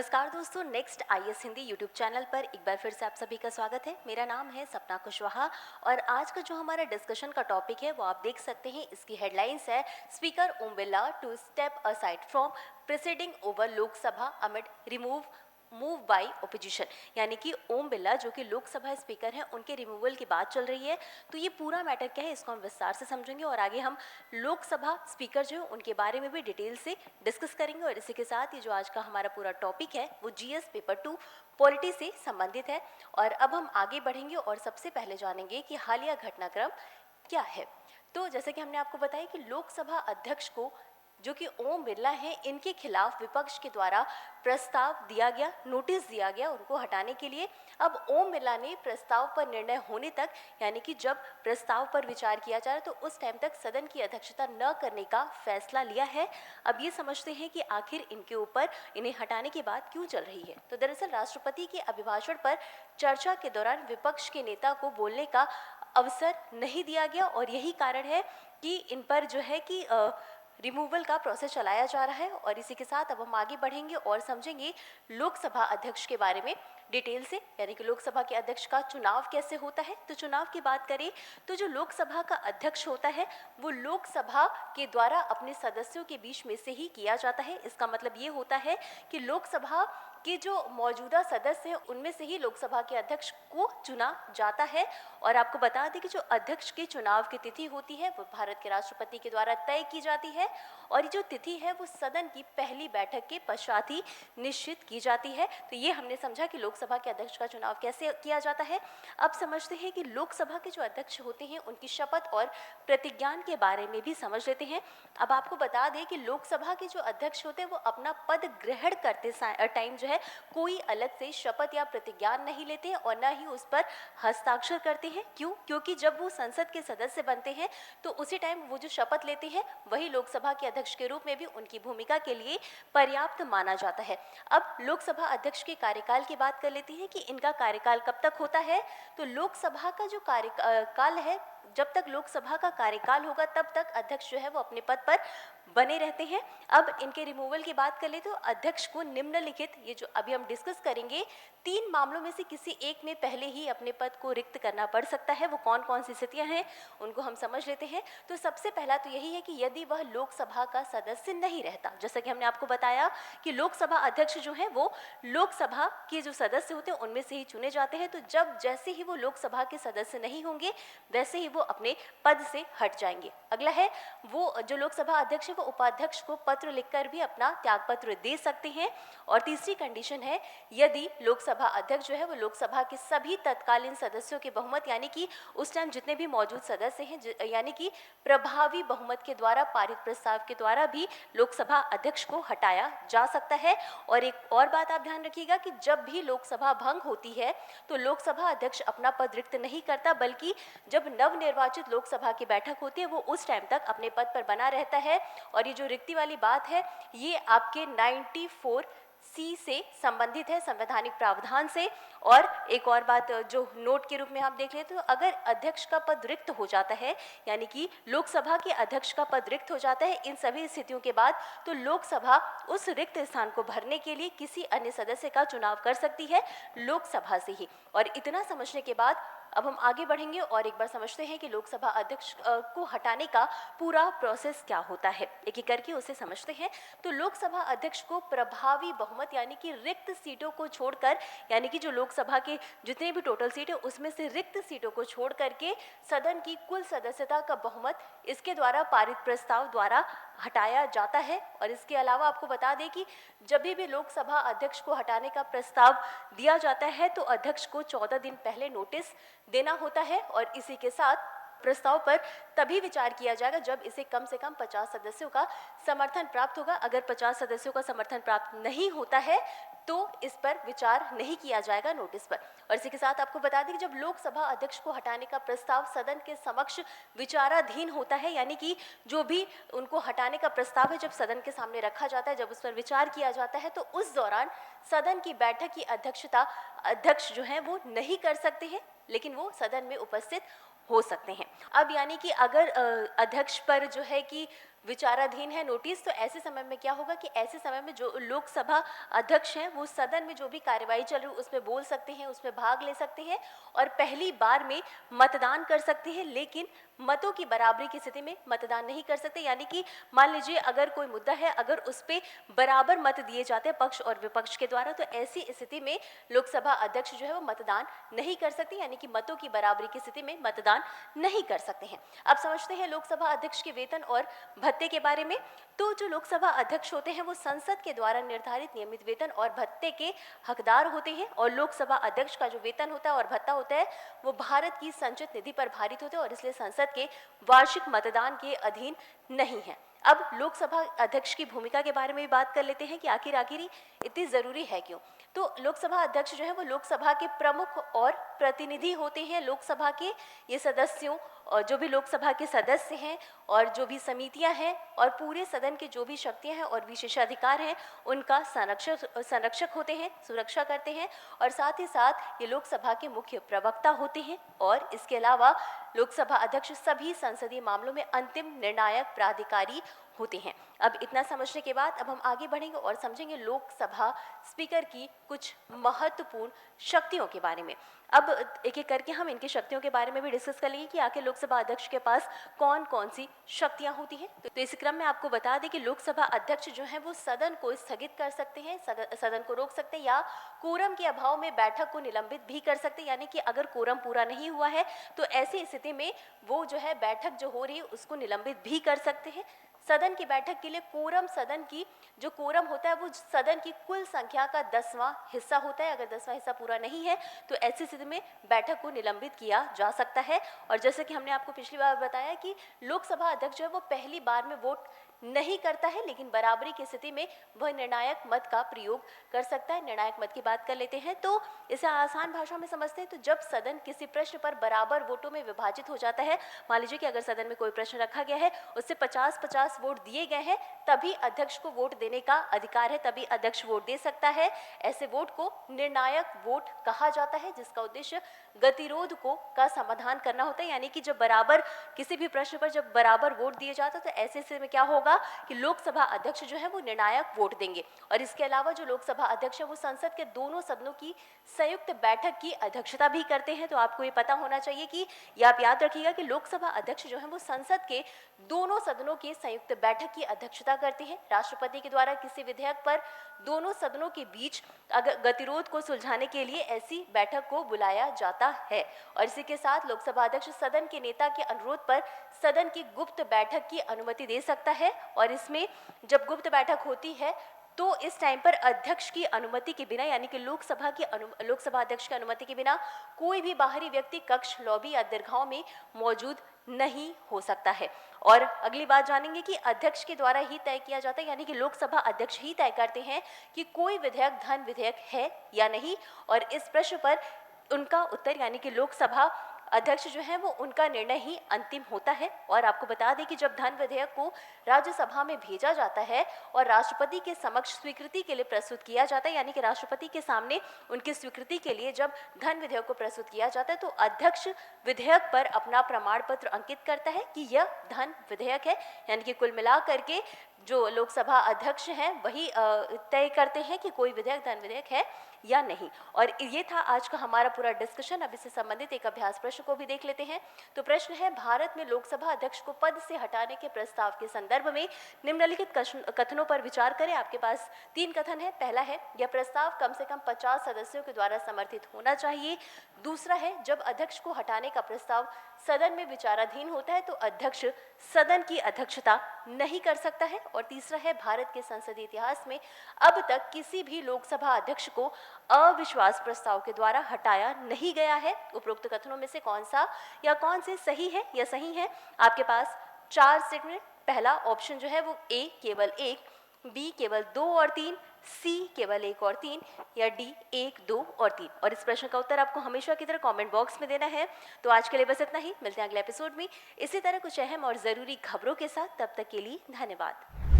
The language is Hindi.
नमस्कार दोस्तों, next IAS Hindi YouTube channel पर एक बार फिर से आप सभी का स्वागत है। मेरा नाम है सपना कुशवाहा और आज का जो हमारा डिस्कशन का टॉपिक है वो आप देख सकते हैं। इसकी हेडलाइंस है speaker Om Birla to step aside from presiding over Lok Sabha amid remove move by opposition, यानी कि ओम बिरला जो कि लोकसभा स्पीकर हैं उनके रिमूवल की बात चल रही है। तो ये पूरा मैटर क्या है इसको हम विस्तार से समझेंगे और आगे हम लोकसभा स्पीकर जो है उनके बारे में भी डिटेल से डिस्कस करेंगे। और इसी के साथ ये जो आज का हमारा पूरा टॉपिक है वो जीएस पेपर 2 पॉलिटी से संबंधित है। और अब हम आगे बढ़ेंगे और सबसे पहले जानेंगे कि हालिया घटनाक्रम क्या है। तो जैसे कि हमने आपको बताया कि लोकसभा अध्यक्ष को जो कि ओम बिरला हैं, इनके खिलाफ विपक्ष के द्वारा प्रस्ताव दिया गया, नोटिस दिया गया उनको हटाने के लिए। अब ओम बिरला ने प्रस्ताव पर निर्णय होने तक, यानी कि जब प्रस्ताव पर विचार किया जा रहा है तो उस टाइम तक सदन की अध्यक्षता न करने का फैसला लिया है। अब ये समझते हैं कि आखिर इनके ऊपर इन्हें हटाने की बात क्यों चल रही है। तो दरअसल राष्ट्रपति के अभिभाषण पर चर्चा के दौरान विपक्ष के नेता को बोलने का अवसर नहीं दिया गया और यही कारण है कि इन पर जो है कि रिमूवल का प्रोसेस चलाया जा रहा है। और इसी के साथ अब हम आगे बढ़ेंगे और समझेंगे लोकसभा अध्यक्ष के बारे में डिटेल से, यानी कि लोकसभा के अध्यक्ष का चुनाव कैसे होता है। तो चुनाव की बात करें तो जो लोकसभा का अध्यक्ष होता है वो लोकसभा के द्वारा अपने सदस्यों के बीच में से ही किया जाता है। इसका मतलब ये होता है कि लोकसभा के जो मौजूदा सदस्य हैं उनमें से ही लोकसभा के अध्यक्ष को चुना जाता है। और आपको बता दें कि जो अध्यक्ष के चुनाव की तिथि होती है वो भारत के राष्ट्रपति के द्वारा तय की जाती है और ये जो तिथि है वो सदन की पहली बैठक के पश्चात ही निश्चित की जाती है। तो ये हमने समझा कि लोकसभा के अध्यक्ष का चुनाव कैसे किया जाता है। अब समझते हैं कि लोकसभा के जो अध्यक्ष होते हैं उनकी शपथ और प्रतिज्ञान के बारे में भी समझ लेते हैं। अब आपको बता दें कि लोकसभा के जो अध्यक्ष होते हैं वो अपना पद ग्रहण करते टाइम जो है कोई अलग से शपथ या प्रतिज्ञान नहीं लेते हैं और न ही उस पर हस्ताक्षर करते हैं। क्यों? क्योंकि जब वो संसद के सदस्य बनते हैं तो उसी टाइम वो जो शपथ लेते हैं वही लोकसभा के अध्यक्ष के रूप में भी उनकी भूमिका के लिए पर्याप्त माना जाता है। अब लोकसभा अध्यक्ष के कार्यकाल की बात कर लेते हैं कि इनका कार्यकाल कब तक होता है। तो लोकसभा का जो कार्यकाल है, जब तक लोकसभा का कार्यकाल होगा तब तक अध्यक्ष जो है वो अपने पद पर बने रहते हैं। अब इनके रिमूवल की बात कर ले तो अध्यक्ष को निम्नलिखित, ये जो अभी हम डिस्कस करेंगे, 3 मामलों में से किसी एक में पहले ही अपने पद को रिक्त करना पड़ सकता है। वो कौन कौन सी स्थितियां हैं उनको हम समझ लेते हैं। तो सबसे पहला तो यही है कि यदि वह लोकसभा का सदस्य नहीं रहता। जैसा कि हमने आपको बताया कि लोकसभा अध्यक्ष जो है वो लोकसभा के जो सदस्य होते हैं उनमें से ही चुने जाते हैं। तो जब जैसे ही वो लोकसभा के सदस्य नहीं होंगे वैसे ही वो अपने पद से हट जाएंगे। अगला है वो जो लोकसभा अध्यक्ष है वो उपाध्यक्ष को पत्र लिखकर भी अपना त्यागपत्र दे सकते हैं। और तीसरी कंडीशन है यदि लोकसभा अध्यक्ष जो है वो लोकसभा के सभी तत्कालीन सदस्यों के बहुमत, यानी कि उस टाइम जितने भी मौजूद सदस्य हैं, यानी कि प्रभावी बहुमत के द्वारा पारित प्रस्ताव के द्वारा भी लोकसभा अध्यक्ष को हटाया जा सकता है। और एक और बात आप ध्यान रखिएगा कि जब भी लोकसभा भंग होती है तो लोकसभा अध्यक्ष अपना पद रिक्त नहीं करता, बल्कि जब नवनिर्वाचित लोकसभा की बैठक होती है वो उस टाइम तक अपने पद पर बना रहता है। और ये जो रिक्ति वाली बात है ये आपके 94C से संबंधित है, संवैधानिक प्रावधान से। और एक और बात जो नोट के रूप में आप देख लेते तो अगर अध्यक्ष का पद रिक्त हो जाता है, यानी कि लोकसभा के अध्यक्ष का पद रिक्त हो जाता है इन सभी स्थितियों के बाद, तो लोकसभा उस रिक्त स्थान को भरने के लिए किसी अन्य सदस्य का चुनाव कर सकती है लोकसभा से ही। और इतना समझने के बाद अब हम आगे बढ़ेंगे और एक बार समझते हैं कि लोकसभा अध्यक्ष को हटाने का पूरा प्रोसेस क्या होता है। एक एक करके उसे समझते हैं। तो लोकसभा अध्यक्ष को प्रभावी बहुमत, यानी कि रिक्त सीटों को छोड़कर, यानी कि जो लोकसभा के जितने भी टोटल सीट है उसमें से रिक्त सीटों को छोड़ करके सदन की कुल सदस्यता का बहुमत इसके द्वारा पारित प्रस्ताव द्वारा हटाया जाता है। और इसके अलावा आपको बता दें कि जब भी लोकसभा अध्यक्ष को हटाने का प्रस्ताव दिया जाता है तो अध्यक्ष को 14 दिन पहले नोटिस देना होता है। और इसी के साथ प्रस्ताव पर तभी विचार किया जाएगा जब इसे कम से कम 50 सदस्यों का समर्थन प्राप्त होगा। अगर 50 सदस्यों का समर्थन प्राप्त नहीं होता है तो इस पर विचार नहीं किया जाएगा नोटिस पर। और इसी के साथ आपको बता दें कि जब लोकसभा अध्यक्ष को हटाने का प्रस्ताव सदन के समक्ष विचाराधीन होता है, यानी कि जो भी उनको हटाने का प्रस्ताव है जब सदन के सामने रखा जाता है, जब उस पर विचार किया जाता है, तो उस दौरान सदन की बैठक की अध्यक्षता अध्यक्ष जो है वो नहीं कर सकते हैं, लेकिन वो सदन में उपस्थित हो सकते हैं। अब यानी कि अगर अध्यक्ष पर जो है कि विचाराधीन है नोटिस, तो ऐसे समय में क्या होगा कि ऐसे समय में जो लोकसभा अध्यक्ष हैं वो सदन में जो भी कार्यवाही चल रही है उसमें बोल सकते हैं, उसमें भाग ले सकते हैं और पहली बार में मतदान कर सकते हैं, लेकिन मतों की बराबरी की स्थिति में मतदान नहीं कर सकते। यानी कि मान लीजिए अगर कोई मुद्दा है, अगर उस पर बराबर मत दिए जाते हैं पक्ष और विपक्ष के द्वारा, तो ऐसी स्थिति में लोकसभा अध्यक्ष जो है वो मतदान नहीं कर सकते, यानी कि मतों की बराबरी की स्थिति में मतदान नहीं कर सकते हैं। अब समझते हैं लोकसभा अध्यक्ष के वेतन और भत्ते के बारे में। तो जो लोकसभा अध्यक्ष होते हैं वो संसद के द्वारा निर्धारित नियमित वेतन और भत्ते के हकदार होते हैं, और लोकसभा अध्यक्ष का जो वेतन होता है और भत्ता होता है वो भारत की संचित निधि पर भारित होते हैं और इसलिए संसद के वार्षिक मतदान के अधीन नहीं है। अब लोकसभा अध्यक्ष की भूमिका के बारे में भी बात कर लेते हैं कि आखिर इतनी जरूरी है क्यों। तो लोकसभा अध्यक्ष जो है वो लोकसभा के प्रमुख और प्रतिनिधि होते हैं। लोकसभा के ये सदस्यों और जो भी लोकसभा के सदस्य हैं और जो भी समितियां हैं और पूरे सदन के जो भी शक्तियां हैं और विशेषाधिकार हैं उनका संरक्षक होते हैं, सुरक्षा करते हैं, और साथ ही साथ ये लोकसभा के मुख्य प्रवक्ता होते हैं। और इसके अलावा लोकसभा अध्यक्ष सभी संसदीय मामलों में अंतिम निर्णायक प्राधिकारी होते हैं। अब इतना समझने के बाद अब हम आगे बढ़ेंगे और समझेंगे लोकसभा स्पीकर की कुछ महत्वपूर्ण शक्तियों के बारे में। अब एक एक करके हम इनकी शक्तियों के बारे में भी डिस्कस कर लेंगे कि आखिर लोकसभा अध्यक्ष के पास कौन कौन सी शक्तियां होती हैं। तो इस क्रम में आपको बता दें कि लोकसभा अध्यक्ष जो है वो सदन को स्थगित कर सकते हैं, सदन को रोक सकते हैं, या कोरम के अभाव में बैठक को निलंबित भी कर सकते हैं। यानी कि अगर कोरम पूरा नहीं हुआ है तो ऐसी स्थिति में वो जो है बैठक जो हो रही है उसको निलंबित भी कर सकते हैं। सदन की बैठक के लिए कोरम, सदन की जो कोरम होता है वो सदन की कुल संख्या का 10वां हिस्सा होता है। अगर 10वां हिस्सा पूरा नहीं है तो ऐसी स्थिति में बैठक को निलंबित किया जा सकता है। और जैसे कि हमने आपको पिछली बार बताया कि लोकसभा अध्यक्ष जो है वो पहली बार में वोट नहीं करता है, लेकिन बराबरी की स्थिति में वह निर्णायक मत का प्रयोग कर सकता है। निर्णायक मत की बात कर लेते हैं तो इसे आसान भाषा में समझते हैं। तो जब सदन किसी प्रश्न पर बराबर वोटों में विभाजित हो जाता है, मान लीजिए कि अगर सदन में कोई प्रश्न रखा गया है, उससे 50-50 वोट दिए गए हैं, तभी अध्यक्ष को वोट देने का अधिकार है, तभी अध्यक्ष वोट दे सकता है। ऐसे वोट को निर्णायक वोट कहा जाता है, जिसका उद्देश्य गतिरोध का समाधान करना होता है। यानी कि जब बराबर किसी भी प्रश्न पर जब बराबर वोट दिए जाते हैं तो ऐसे स्थिति में क्या होगा कि लोकसभा अध्यक्ष जो है वो निर्णायक वोट देंगे। और इसके अलावा जो लोकसभा अध्यक्ष है वो संसद के दोनों सदनों की संयुक्त बैठक की अध्यक्षता भी करते हैं। तो आपको ये पता होना चाहिए कि ये आप याद रखिएगा कि लोकसभा अध्यक्ष जो है वो संसद के दोनों सदनों की संयुक्त बैठक की अध्यक्षता करते हैं। राष्ट्रपति के द्वारा किसी विधेयक पर दोनों सदनों के बीच अगर गतिरोध को सुलझाने के लिए ऐसी बैठक को बुलाया जाता है। और इसी के साथ लोकसभा अध्यक्ष सदन के नेता के अनुरोध पर सदन की गुप्त बैठक की अनुमति दे सकता है। और इसमें जब गुप्त बैठक होती है तो इस टाइम पर अध्यक्ष की अनुमति के बिना, यानी कि लोकसभा अध्यक्ष की अनुमति के बिना कोई भी बाहरी व्यक्ति कक्ष, लॉबी या दीर्घाओं में मौजूद नहीं हो सकता है। और अगली बात जानेंगे कि अध्यक्ष के द्वारा ही तय किया जाता है, यानी कि लोकसभा अध्यक्ष ही तय करते हैं कि कोई विधेयक धन विधेयक है या नहीं। और इस प्रश्न पर उनका उत्तर, यानी कि लोकसभा अध्यक्ष जो है वो उनका निर्णय ही अंतिम होता है। और आपको बता दें कि जब धन विधेयक को राज्यसभा में भेजा जाता है और राष्ट्रपति के समक्ष स्वीकृति के लिए प्रस्तुत किया जाता है, यानी कि राष्ट्रपति के सामने उनकी स्वीकृति के लिए जब धन विधेयक को प्रस्तुत किया जाता है तो अध्यक्ष विधेयक पर अपना प्रमाण पत्र अंकित करता है कि यह धन विधेयक है। यानी कि कुल मिलाकर के जो लोकसभा अध्यक्ष हैं वही तय करते हैं कि कोई विधेयक धन विधेयक है या नहीं। और ये था आज का हमारा पूरा डिस्कशन। अब इससे संबंधित एक अभ्यास प्रश्न को भी देख लेते हैं। तो प्रश्न है, भारत में लोकसभा अध्यक्ष को पद से हटाने के प्रस्ताव के संदर्भ में निम्नलिखित कथनों पर विचार करें। आपके पास 3 कथन है। पहला है, यह प्रस्ताव कम से कम 50 सदस्यों के द्वारा समर्थित होना चाहिए। दूसरा है, जब अध्यक्ष को हटाने का प्रस्ताव सदन में विचाराधीन होता है तो अध्यक्ष सदन की अध्यक्षता नहीं कर सकता है। और तीसरा है, भारत के संसदीय इतिहास में अब तक किसी भी लोकसभा अध्यक्ष को अविश्वास प्रस्ताव के द्वारा हटाया नहीं गया है। उपरोक्त कथनों में से कौन सा या कौन से सही है या सही है? आपके पास 4 स्टेटमेंट। पहला ऑप्शन जो है वो ए केवल 1, बी केवल 2 और 3, सी केवल 1 और 3, या डी 1, 2 और 3। और इस प्रश्न का उत्तर आपको हमेशा की तरह कमेंट बॉक्स में देना है। तो आज के लिए बस इतना ही। मिलते हैं अगले एपिसोड में इसी तरह कुछ अहम और ज़रूरी खबरों के साथ। तब तक के लिए धन्यवाद।